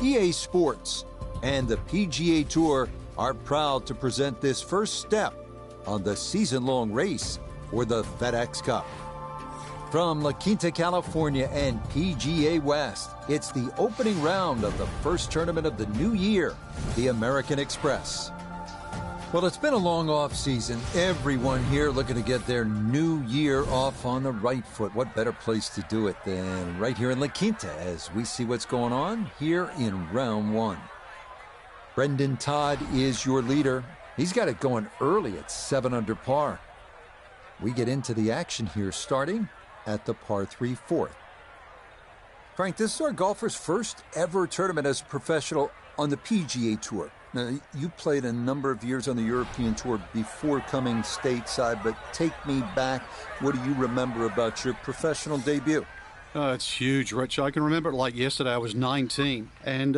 EA Sports and the PGA Tour are proud to present this first step on the season-long race for the FedEx Cup. From La Quinta, California and PGA West, it's the opening round of the first tournament of the new year, the American Express. Well, it's been a long off season. Everyone here looking to get their new year off on the right foot. What better place to do it than right here in La Quinta as we see what's going on here in round one. Brendan Todd is your leader. He's got it going early at 7 under par. We get into the action here starting at the par 3 fourth. Frank, this is our golfer's first ever tournament as a professional on the PGA Tour. Now, you played a number of years on the European Tour before coming stateside, but take me back. What do you remember about your professional debut? It's huge, Rich. I can remember it like yesterday. I was 19, and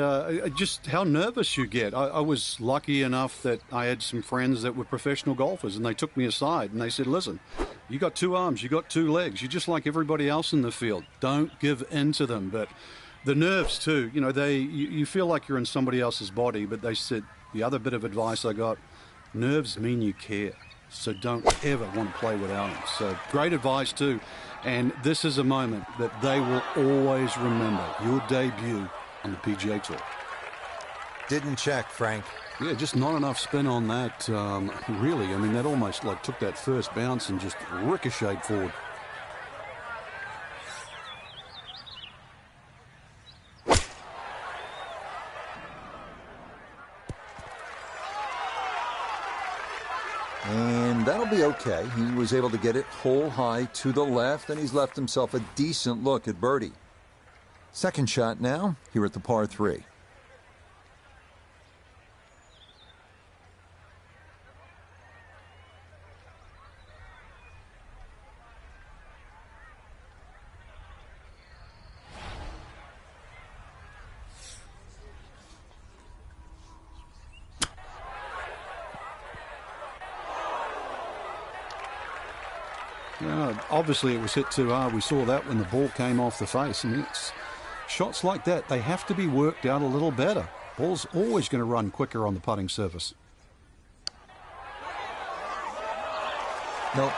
just how nervous you get. I was lucky enough that I had some friends that were professional golfers, and they took me aside, and they said, listen, you got 2 arms, you got 2 legs. You're just like everybody else in the field. Don't give in to them. But the nerves, too, you know, you feel like you're in somebody else's body, but they said the other bit of advice I got, nerves mean you care, so don't ever want to play without them. So great advice, too. And this is a moment that they will always remember, your debut on the PGA Tour. Didn't check, Frank. Yeah, just not enough spin on that, really. I mean, that almost like took that first bounce and just ricocheted forward. And that'll be okay. He was able to get it hole high to the left, and he's left himself a decent look at birdie. Second shot now, here at the par 3. Obviously, it was hit too hard. We saw that when the ball came off the face. I mean, it's shots like that, they have to be worked out a little better. Ball's always going to run quicker on the putting surface. Nope.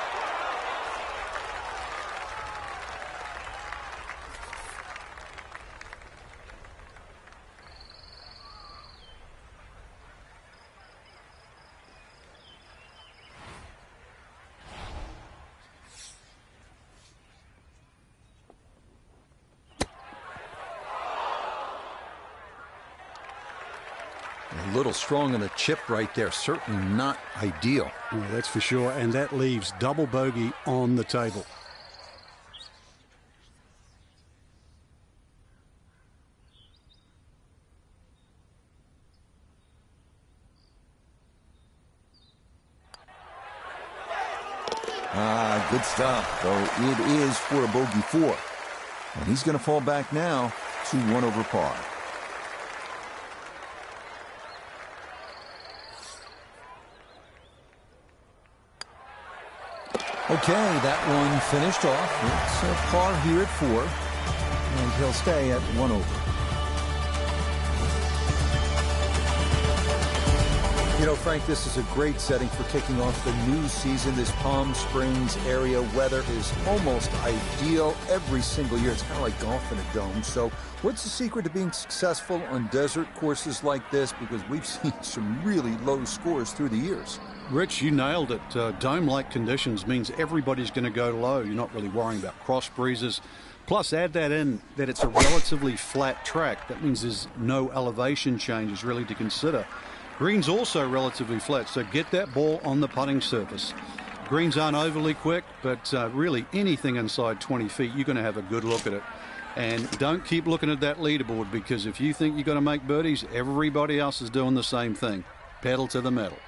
A little strong on the chip right there. Certainly not ideal. Yeah, that's for sure. And that leaves double bogey on the table. Good stuff, though it is for a bogey 4. And he's going to fall back now to 1 over par. Okay, that one finished off. It's a par here at 4. And he'll stay at 1 over. You know, Frank, this is a great setting for kicking off the new season. This Palm Springs area weather is almost ideal every single year. It's kind of like golf in a dome. So what's the secret to being successful on desert courses like this? Because we've seen some really low scores through the years. Rich, you nailed it. Dome-like conditions means everybody's going to go low. You're not really worrying about cross breezes. Plus, add that in that it's a relatively flat track. That means there's no elevation changes really to consider. Green's also relatively flat, so get that ball on the putting surface. Greens aren't overly quick, but really anything inside 20 feet, you're going to have a good look at it. And don't keep looking at that leaderboard, because if you think you're going to make birdies, everybody else is doing the same thing. Pedal to the metal.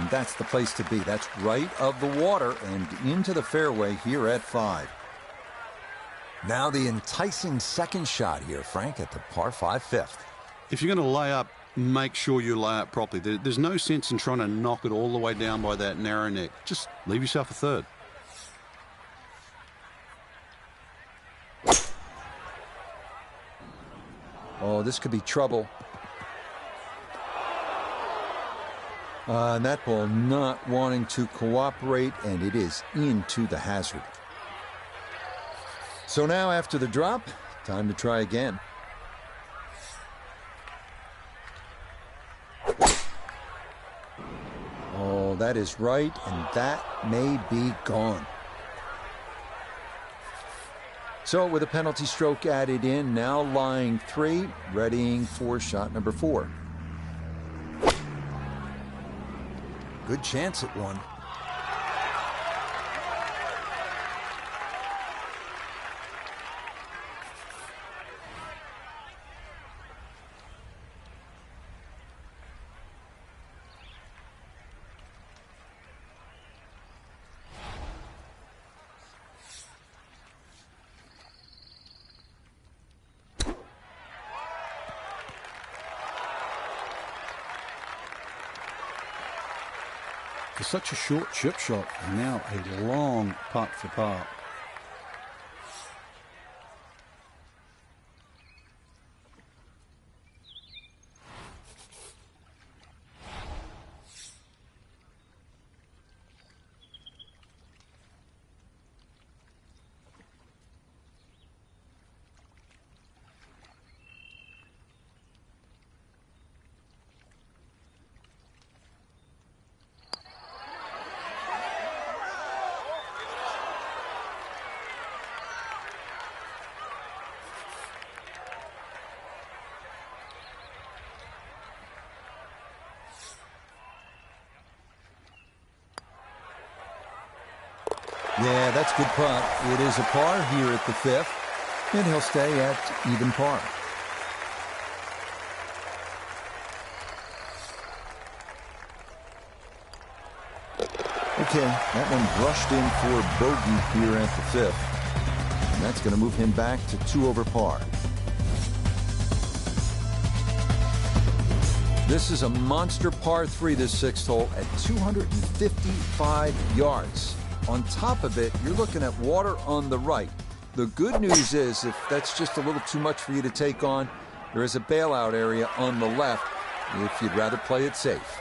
That's the place to be. That's right of the water and into the fairway here at 5. Now the enticing second shot here, Frank, at the par 5 fifth. If you're going to lay up, make sure you lay up properly. There's no sense in trying to knock it all the way down by that narrow neck. Just leave yourself a third. Oh, this could be trouble. And that ball not wanting to cooperate, and it is into the hazard. So now after the drop, time to try again. Oh, that is right, and that may be gone. So with a penalty stroke added in, now lying 3, readying for shot number 4. Good chance at one. It's such a short chip shot, and now a long putt for par. Yeah, that's good putt. It is a par here at the 5th, and he'll stay at even par. Okay, that one brushed in for bogey here at the 5th, and that's going to move him back to 2 over par. This is a monster par 3, this 6th hole, at 255 yards. On top of it, you're looking at water on the right. The good news is, if that's just a little too much for you to take on, There is a bailout area on the left if you'd rather play it safe.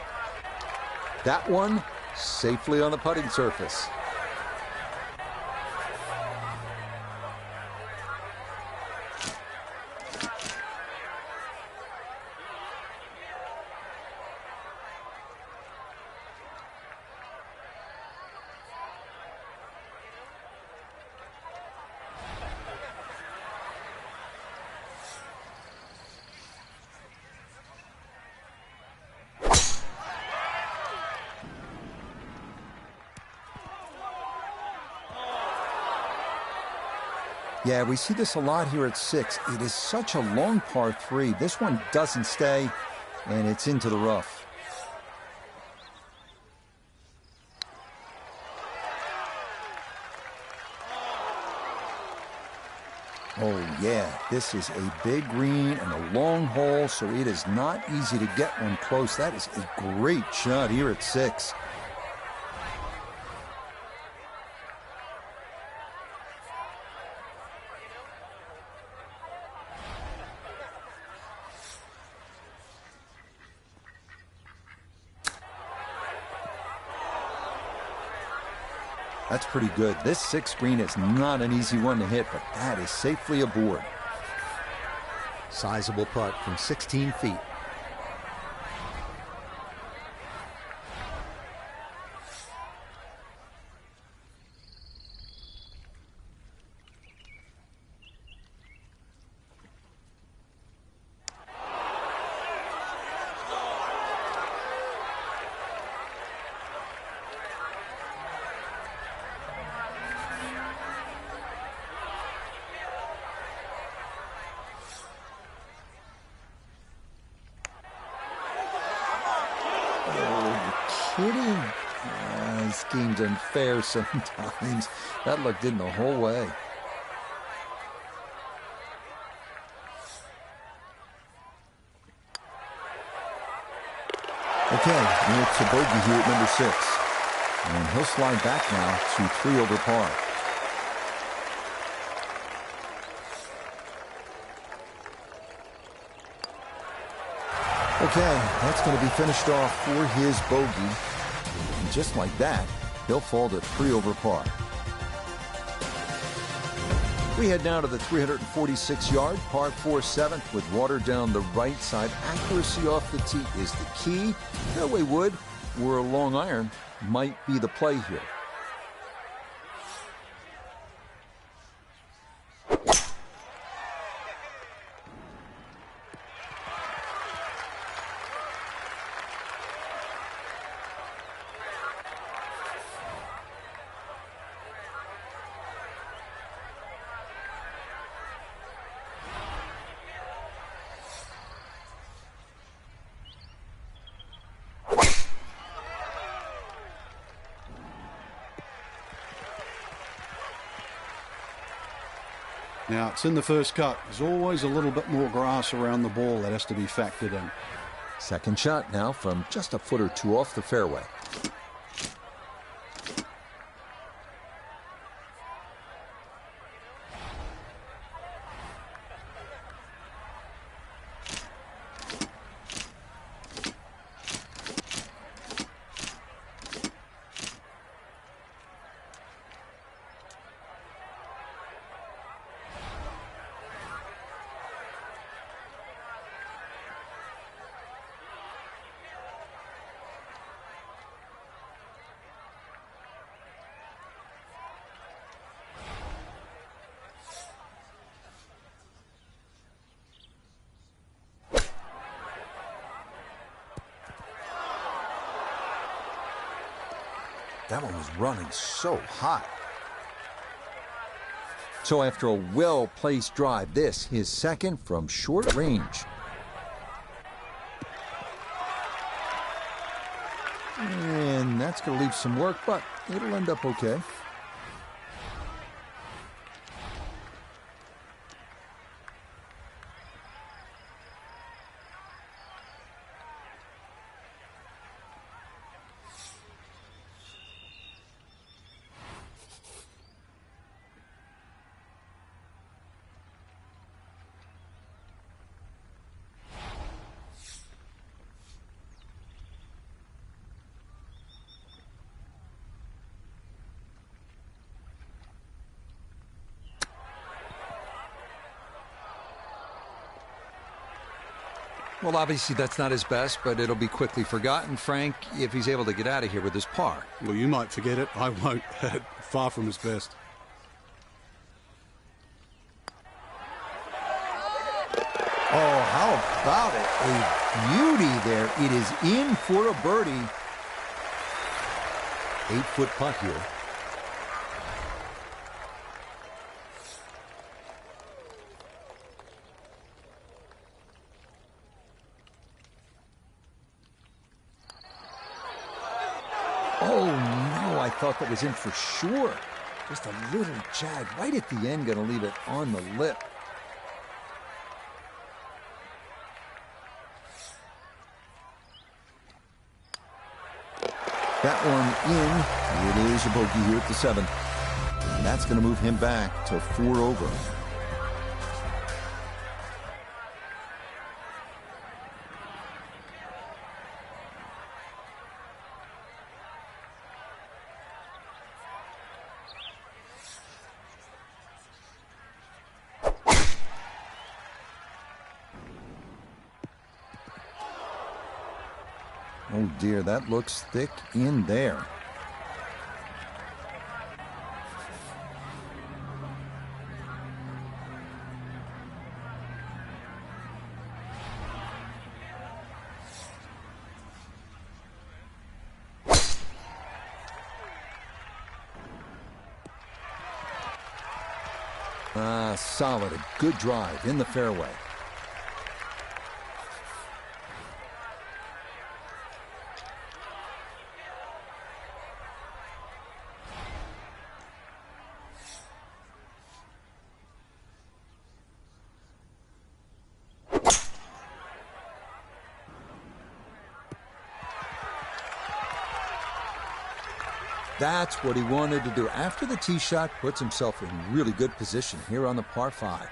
That one safely on the putting surface. Yeah, we see this a lot here at 6. It is such a long par 3. This one doesn't stay, and it's into the rough. Oh, yeah, this is a big green and a long hole, so it is not easy to get one close. That is a great shot here at 6. That's pretty good. This 6th green is not an easy one to hit, but that is safely aboard. Sizable putt from 16 feet. Kidding? This game's unfair sometimes. That looked in the whole way. Okay, it's a bogey here at number 6. And he'll slide back now to 3 over par. Okay, that's going to be finished off for his bogey. And just like that, he'll fall to 3 over par. We head now to the 346-yard par 4 7th with water down the right side. Accuracy off the tee is the key. Fairway wood or a long iron might be the play here. Now, it's in the first cut. There's always a little bit more grass around the ball that has to be factored in. Second shot now from just a foot or two off the fairway. That one was running so hot. So after a well-placed drive, this his second from short range. And that's going to leave some work, but it'll end up okay. Well, obviously that's not his best, but it'll be quickly forgotten, Frank, if he's able to get out of here with his par. Well, you might forget it. I won't. Far from his best. Oh, how about it? A beauty there. It is in for a birdie. 8-foot putt here. Oh, no, I thought that was in for sure. Just a little jag right at the end, going to leave it on the lip. That one in. It is a bogey here at the 7th. And that's going to move him back to 4 over. Oh dear, that looks thick in there. Solid, a good drive in the fairway. That's what he wanted to do. After the tee shot, puts himself in really good position here on the par 5.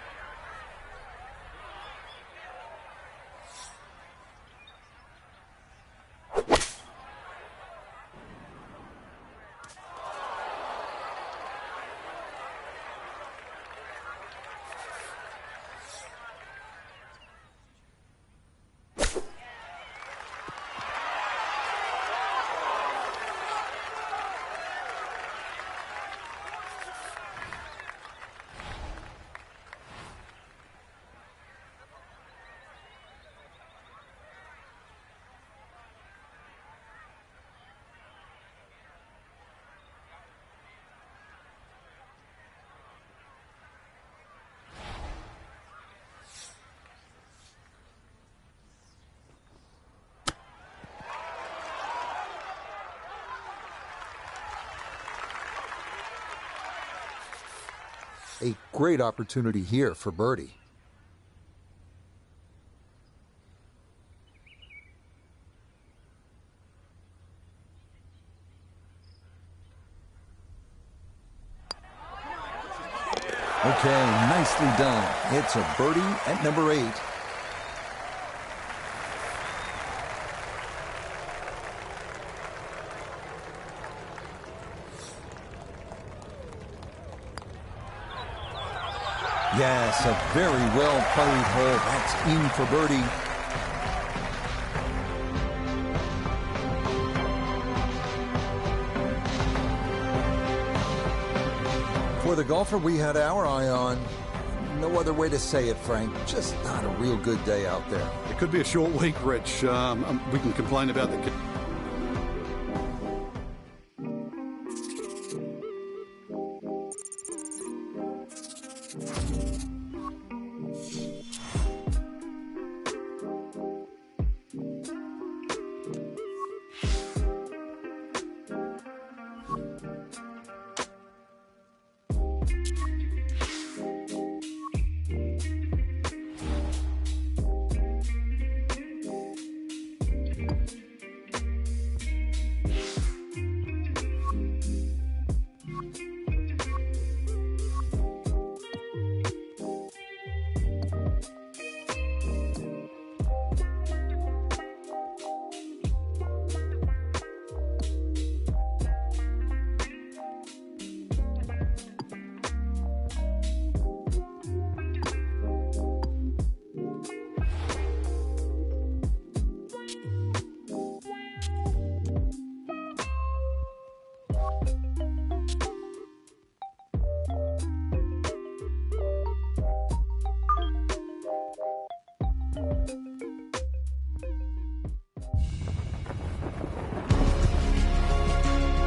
A great opportunity here for birdie. Okay, nicely done. It's a birdie at number 8. Yes, a very well played hole. That's in for birdie. For the golfer we had our eye on, no other way to say it, Frank, just not a real good day out there. It could be a short week, Rich. We can complain about the...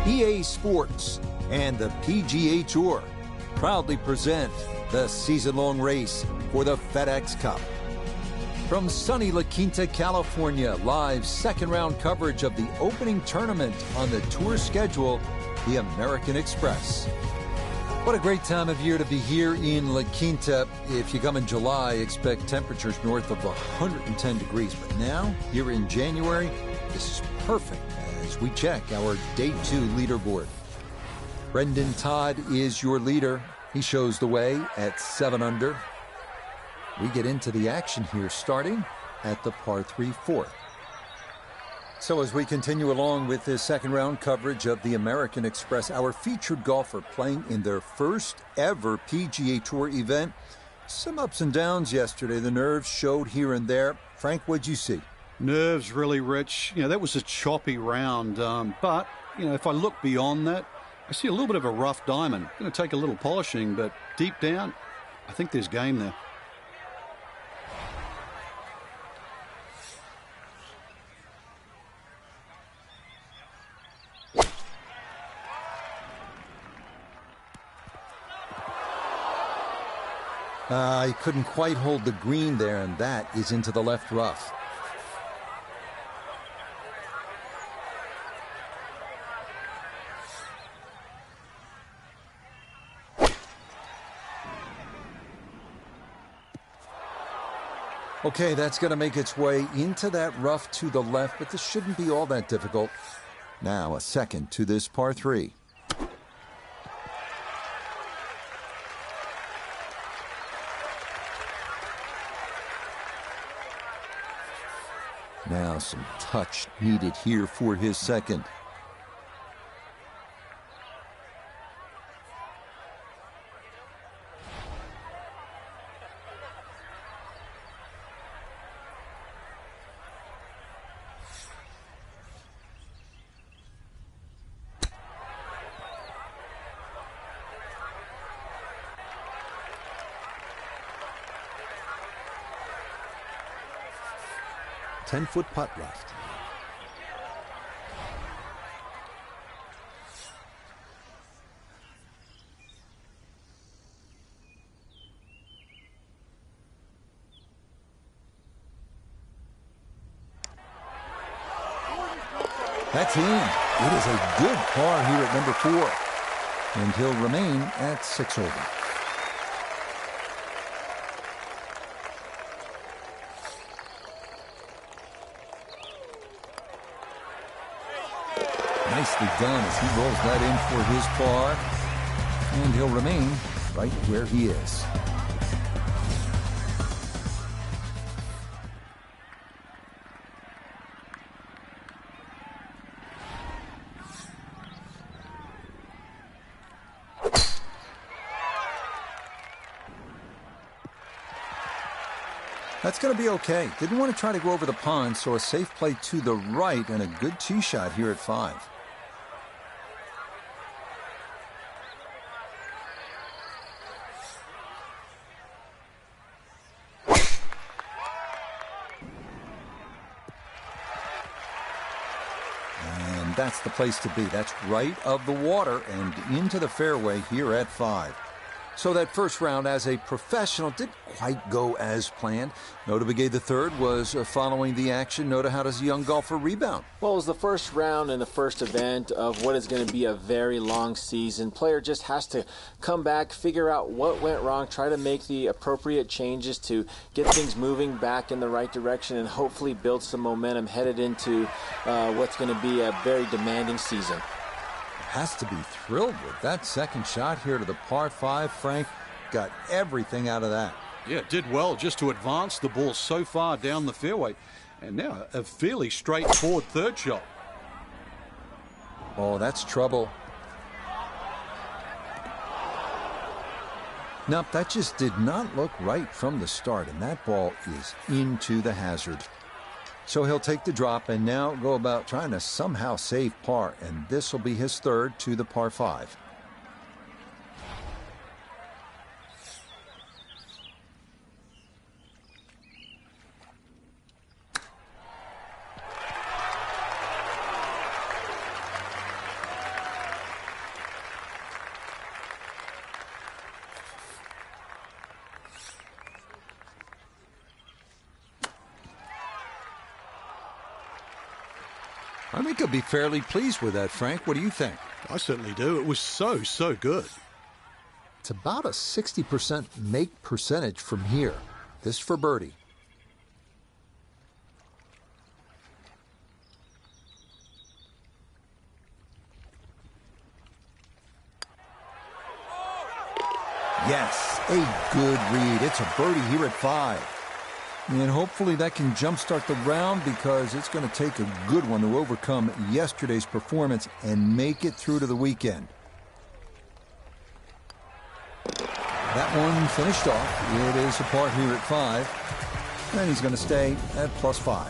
EA Sports and the PGA Tour proudly present the season-long race for the FedEx Cup. From sunny La Quinta, California, live second-round coverage of the opening tournament on the tour schedule, the American Express. What a great time of year to be here in La Quinta. If you come in July, expect temperatures north of 110 degrees. But now, here in January, this is perfect as we check our Day 2 leaderboard. Brendan Todd is your leader. He shows the way at 7 under. We get into the action here, starting at the par 3 fourth. So as we continue along with this second round coverage of the American Express, our featured golfer playing in their first ever PGA Tour event. Some ups and downs yesterday. The nerves showed here and there. Frank, what'd you see? Nerves really, Rich. That was a choppy round. But if I look beyond that, I see a little bit of a rough diamond. Going to take a little polishing, but deep down, I think there's game there. He couldn't quite hold the green there, and that is into the left rough. Okay, that's going to make its way into that rough to the left, but this shouldn't be all that difficult. Now a second to this par 3. Now some touch needed here for his second. Ten-foot putt left. That's in. It is a good par here at number 4. And he'll remain at 6 over. Nicely done as he rolls that in for his par. And he'll remain right where he is. That's going to be okay. Didn't want to try to go over the pond, so a safe play to the right and a good tee shot here at 5. And that's the place to be. That's right of the water and into the fairway here at 5. So that first round as a professional didn't quite go as planned. Nota Begay III was following the action. Nota, how does a young golfer rebound? Well, it was the first round and the first event of what is going to be a very long season. Player just has to come back, figure out what went wrong, try to make the appropriate changes to get things moving back in the right direction, and hopefully build some momentum headed into what's going to be a very demanding season. Has to be thrilled with that second shot here to the par 5. Frank got everything out of that. Yeah, did well just to advance the ball so far down the fairway. And now a fairly straightforward third shot. Oh, that's trouble. Nope, that just did not look right from the start, and that ball is into the hazard. So he'll take the drop and now go about trying to somehow save par, and this will be his third to the par 5. I think he'll be fairly pleased with that, Frank. What do you think? I certainly do. It was so good. It's about a 60% make percentage from here. This for birdie. Yes, a good read. It's a birdie here at 5. And hopefully that can jumpstart the round, because it's going to take a good one to overcome yesterday's performance and make it through to the weekend. That one finished off. It is a par here at 5. And he's going to stay at +5.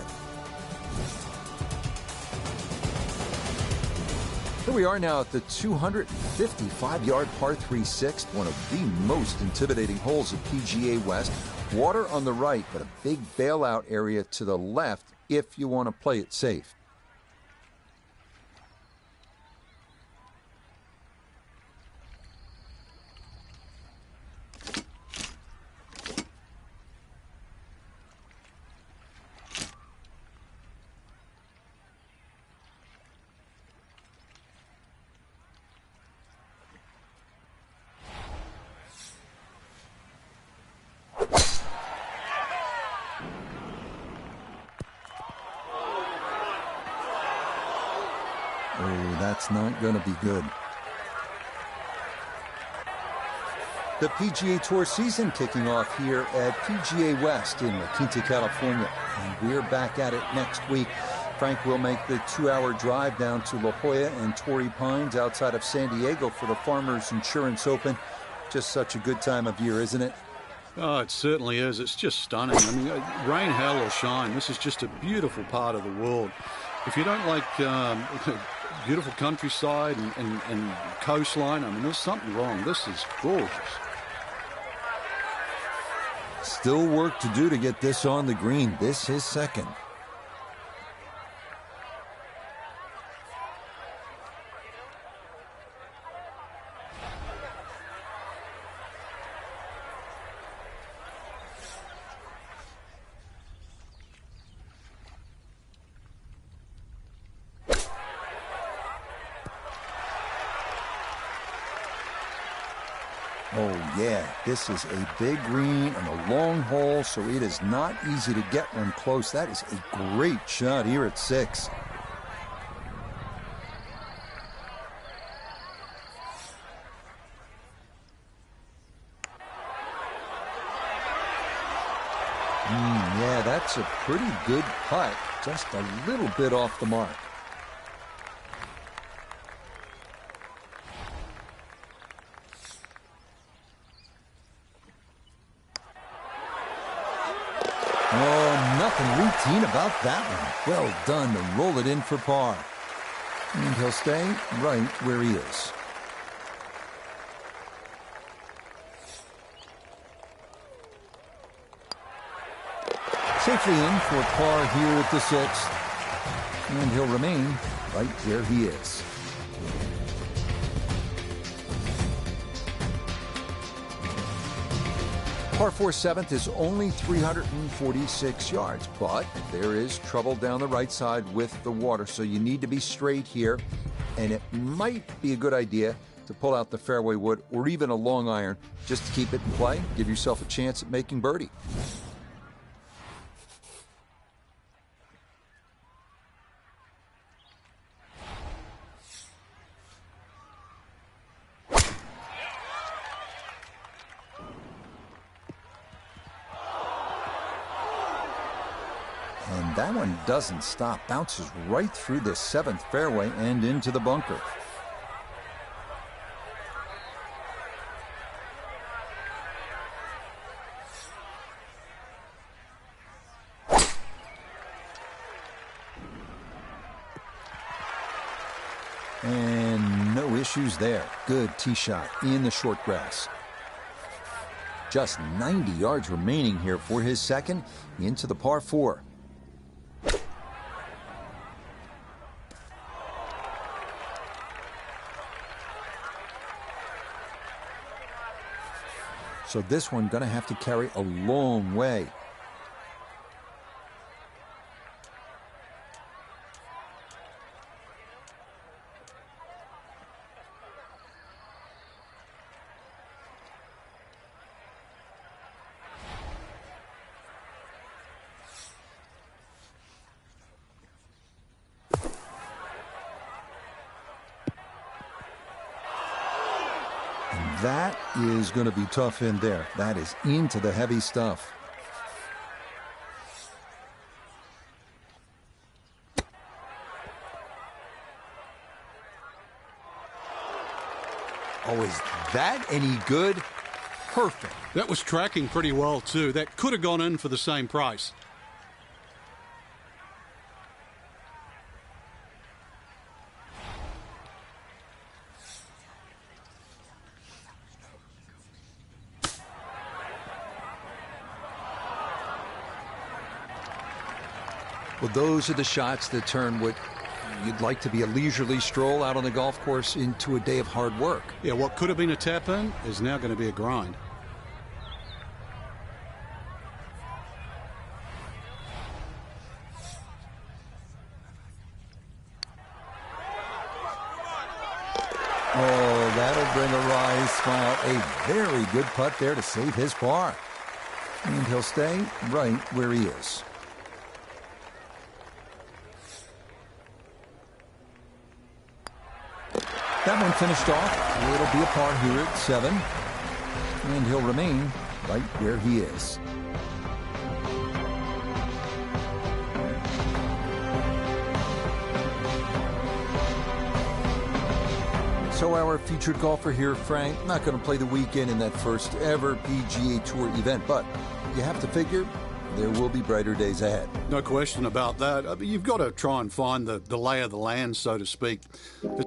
Here we are now at the 255-yard par 3 sixth, one of the most intimidating holes at PGA West. Water on the right, but a big bailout area to the left if you want to play it safe. Oh, that's not going to be good. The PGA Tour season kicking off here at PGA West in La Quinta, California. And we're back at it next week. Frank will make the 2-hour drive down to La Jolla and Torrey Pines outside of San Diego for the Farmers Insurance Open. Just such a good time of year, isn't it? Oh, it certainly is. It's just stunning. I mean, rain, hail, or shine, this is just a beautiful part of the world. If you don't like beautiful countryside and coastline, I mean, there's something wrong. This is gorgeous. Still work to do to get this on the green. This is second. Oh, yeah, this is a big green and a long hole, so it is not easy to get one close. That is a great shot here at 6. Yeah, that's a pretty good putt. Just a little bit off the mark. Oh, nothing routine about that one. Well done to roll it in for par. And he'll stay right where he is. Safely in for par here at the 6th. And he'll remain right where he is. Par 4 7th is only 346 yards, but there is trouble down the right side with the water, so you need to be straight here, and it might be a good idea to pull out the fairway wood or even a long iron just to keep it in play, give yourself a chance at making birdie. And that one doesn't stop. Bounces right through the 7th fairway and into the bunker. And no issues there. Good tee shot in the short grass. Just 90 yards remaining here for his second into the par 4. So this one going to have to carry a long way. That is going to be tough in there. That is into the heavy stuff. Oh, is that any good? Perfect. That was tracking pretty well, too. That could have gone in for the same price. Well, those are the shots that turn what you'd like to be a leisurely stroll out on the golf course into a day of hard work. Yeah, what could have been a tap-in is now going to be a grind. Oh, that'll bring a wry smile. A very good putt there to save his par. And he'll stay right where he is. That one finished off. It'll be a par here at 7. And he'll remain right where he is. So our featured golfer here, Frank, not going to play the weekend in that first ever PGA Tour event, but you have to figure there will be brighter days ahead. No question about that. I mean, you've got to try and find the lay of the land, so to speak. The